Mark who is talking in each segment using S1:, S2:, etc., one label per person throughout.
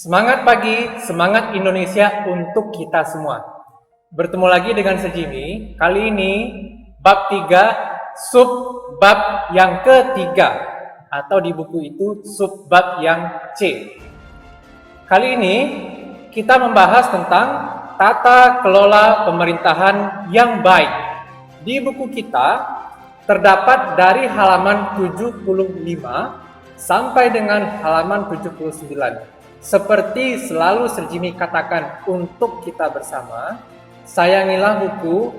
S1: Semangat pagi, semangat Indonesia untuk kita semua. Bertemu lagi dengan Sejimi. Kali ini bab 3, sub bab yang ketiga, atau di buku itu sub bab yang C. Kali ini kita membahas tentang tata kelola pemerintahan yang baik. Di buku kita terdapat dari halaman 75 sampai dengan halaman 79. Seperti selalu Sejimi katakan untuk kita bersama, sayangilah buku,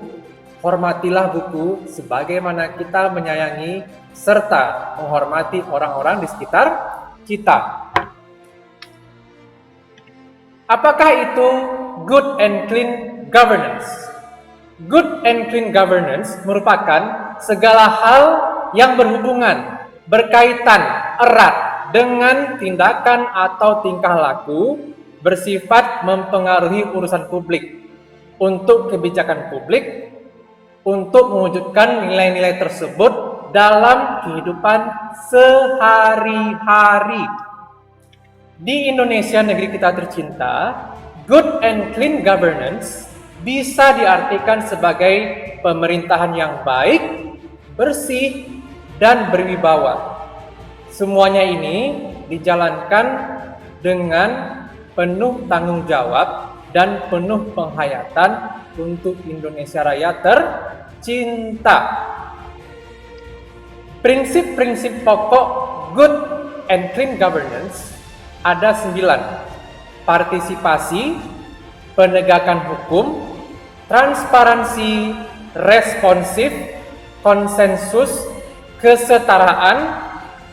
S1: hormatilah buku sebagaimana kita menyayangi serta menghormati orang-orang di sekitar kita. Apakah itu good and clean governance? Good and clean governance merupakan segala hal yang berhubungan, berkaitan erat dengan tindakan atau tingkah laku bersifat mempengaruhi urusan publik, untuk kebijakan publik, untuk mewujudkan nilai-nilai tersebut dalam kehidupan sehari-hari. Di Indonesia, negeri kita tercinta, good and clean governance bisa diartikan sebagai pemerintahan yang baik, bersih, dan berwibawa. Semuanya ini dijalankan dengan penuh tanggung jawab dan penuh penghayatan untuk Indonesia Raya tercinta. Prinsip-prinsip pokok good and clean governance ada 9. Partisipasi, penegakan hukum, transparansi, responsif, konsensus, kesetaraan,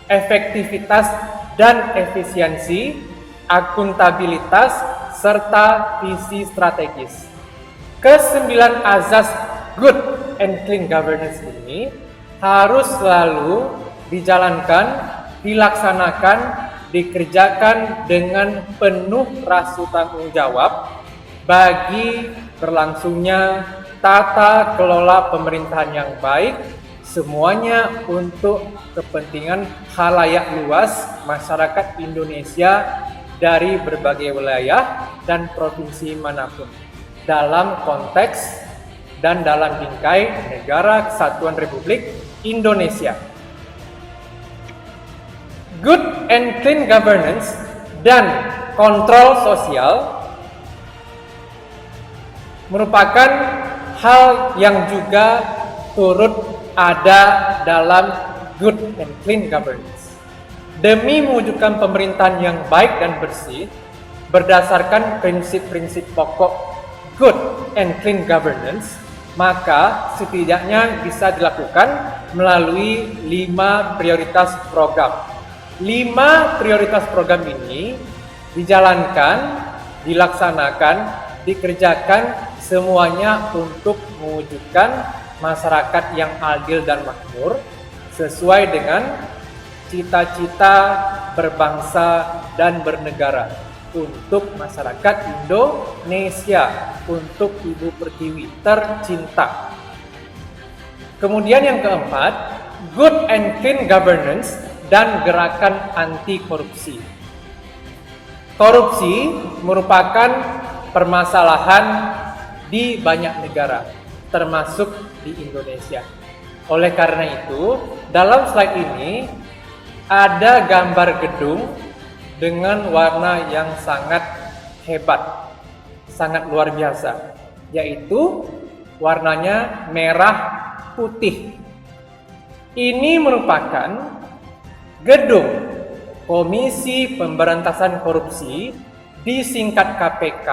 S1: efektivitas dan efisiensi, akuntabilitas, serta visi strategis. Kesembilan azas good and clean governance ini harus selalu dijalankan, dilaksanakan, dikerjakan dengan penuh rasa tanggung jawab bagi berlangsungnya tata kelola pemerintahan yang baik, semuanya untuk kepentingan khalayak luas masyarakat Indonesia dari berbagai wilayah dan provinsi manapun, dalam konteks dan dalam bingkai Negara Kesatuan Republik Indonesia. Good and clean governance dan kontrol sosial merupakan hal yang juga turut ada dalam good and clean governance. Demi mewujudkan pemerintahan yang baik dan bersih berdasarkan prinsip-prinsip pokok good and clean governance, maka setidaknya bisa dilakukan melalui 5 prioritas program. 5 prioritas program ini dijalankan, dilaksanakan, dikerjakan semuanya untuk mewujudkan masyarakat yang adil dan makmur sesuai dengan cita-cita berbangsa dan bernegara untuk masyarakat Indonesia, untuk Ibu Pertiwi tercinta. Kemudian yang keempat, good and clean governance dan gerakan anti korupsi. Korupsi merupakan permasalahan di banyak negara, termasuk di Indonesia. Oleh karena itu, dalam slide ini ada gambar gedung dengan warna yang sangat hebat, sangat luar biasa, yaitu warnanya merah putih. Ini merupakan gedung Komisi Pemberantasan Korupsi, disingkat KPK,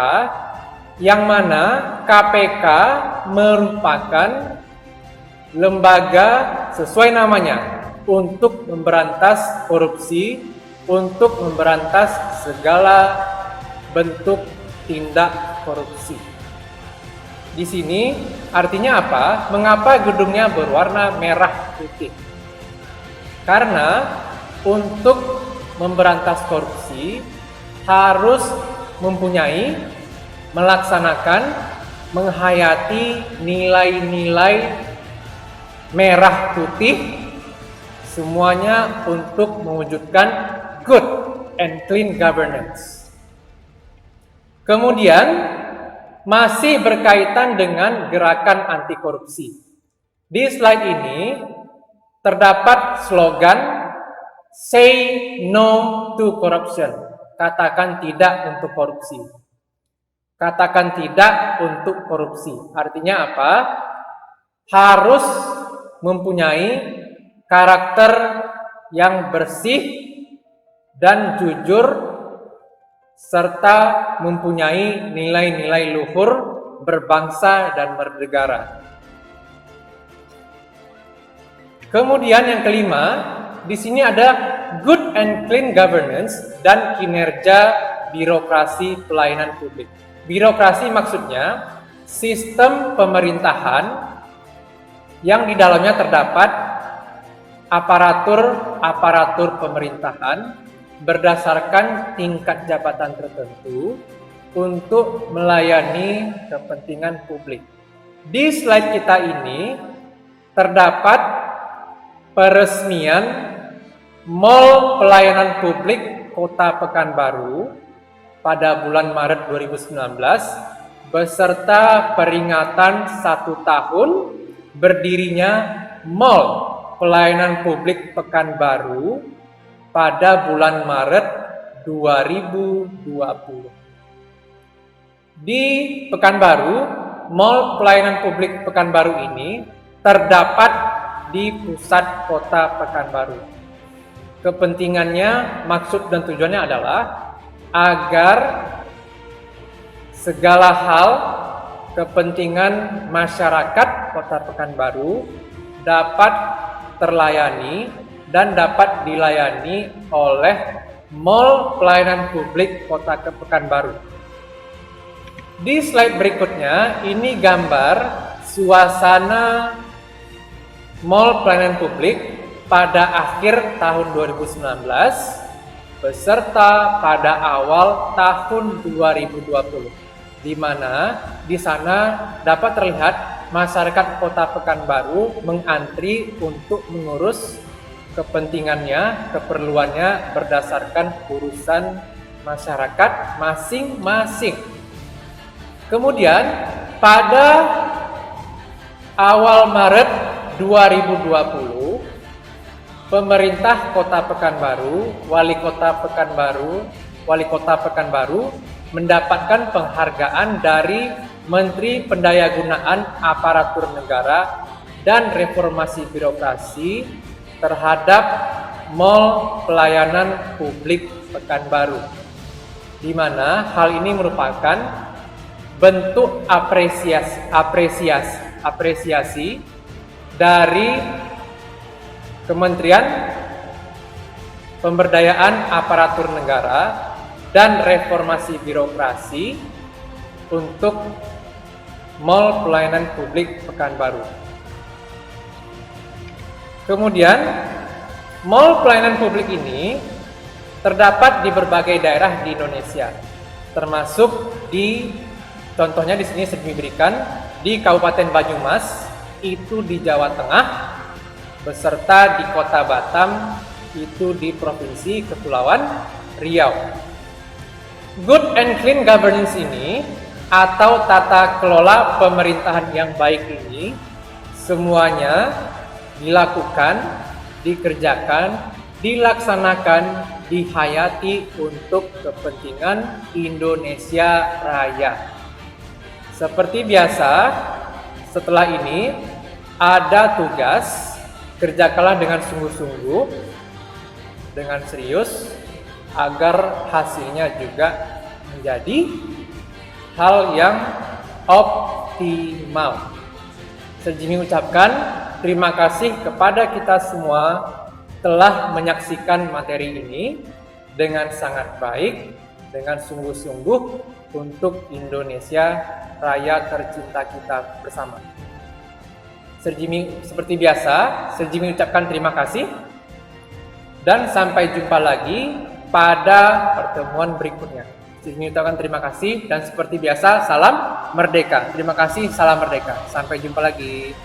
S1: yang mana KPK merupakan lembaga sesuai namanya untuk memberantas korupsi, untuk memberantas segala bentuk tindak korupsi. Di sini artinya apa? Mengapa gedungnya berwarna merah putih? Karena untuk memberantas korupsi harus mempunyai, melaksanakan, menghayati nilai-nilai merah putih, semuanya untuk mewujudkan good and clean governance. Kemudian masih berkaitan dengan gerakan anti korupsi. Di slide ini terdapat slogan "Say no to corruption", katakan tidak untuk korupsi. Katakan tidak untuk korupsi. Artinya apa? Harus mempunyai karakter yang bersih dan jujur serta mempunyai nilai-nilai luhur berbangsa dan bernegara. Kemudian yang kelima, di sini ada good and clean governance dan kinerja birokrasi pelayanan publik. Birokrasi maksudnya sistem pemerintahan yang di dalamnya terdapat aparatur pemerintahan berdasarkan tingkat jabatan tertentu untuk melayani kepentingan publik. Di slide kita ini terdapat peresmian Mall Pelayanan Publik Kota Pekanbaru pada bulan Maret 2019 beserta peringatan 1 tahun berdirinya Mall Pelayanan Publik Pekanbaru pada bulan Maret 2020. Di Pekanbaru, Mall Pelayanan Publik Pekanbaru ini terdapat di pusat kota Pekanbaru. Kepentingannya, maksud dan tujuannya adalah agar segala hal kepentingan masyarakat kota Pekanbaru dapat terlayani dan dapat dilayani oleh Mall Pelayanan Publik Kota Pekanbaru. Di slide berikutnya, ini gambar suasana Mall Pelayanan Publik pada akhir tahun 2019 beserta pada awal tahun 2020, di mana di sana dapat terlihat masyarakat Kota Pekanbaru mengantri untuk mengurus kepentingannya, keperluannya berdasarkan urusan masyarakat masing-masing. Kemudian pada awal Maret 2020, pemerintah Kota Pekanbaru, Wali Kota Pekanbaru mendapatkan penghargaan dari Menteri Pendayagunaan Aparatur Negara dan Reformasi Birokrasi terhadap Mall Pelayanan Publik Pekanbaru, di mana hal ini merupakan bentuk apresiasi dari Kementerian Pemberdayaan Aparatur Negara dan Reformasi Birokrasi untuk Mall Pelayanan Publik Pekanbaru. Kemudian, Mall Pelayanan Publik ini terdapat di berbagai daerah di Indonesia, termasuk contohnya di sini saya berikan di Kabupaten Banyumas, itu di Jawa Tengah, beserta di Kota Batam, itu di Provinsi Kepulauan Riau. Good and clean governance ini atau tata kelola pemerintahan yang baik ini semuanya dilakukan, dikerjakan, dilaksanakan, dihayati untuk kepentingan Indonesia Raya. Seperti biasa, setelah ini ada tugas, kerjakanlah dengan sungguh-sungguh, dengan serius, agar hasilnya juga menjadi hal yang optimal. Saya ucapkan terima kasih kepada kita semua telah menyaksikan materi ini dengan sangat baik, dengan sungguh-sungguh untuk Indonesia Raya tercinta kita bersama. Seperti biasa, Serjimi ucapkan terima kasih dan sampai jumpa lagi pada pertemuan berikutnya. Serjimi ucapkan terima kasih dan seperti biasa, salam merdeka. Terima kasih, salam merdeka. Sampai jumpa lagi.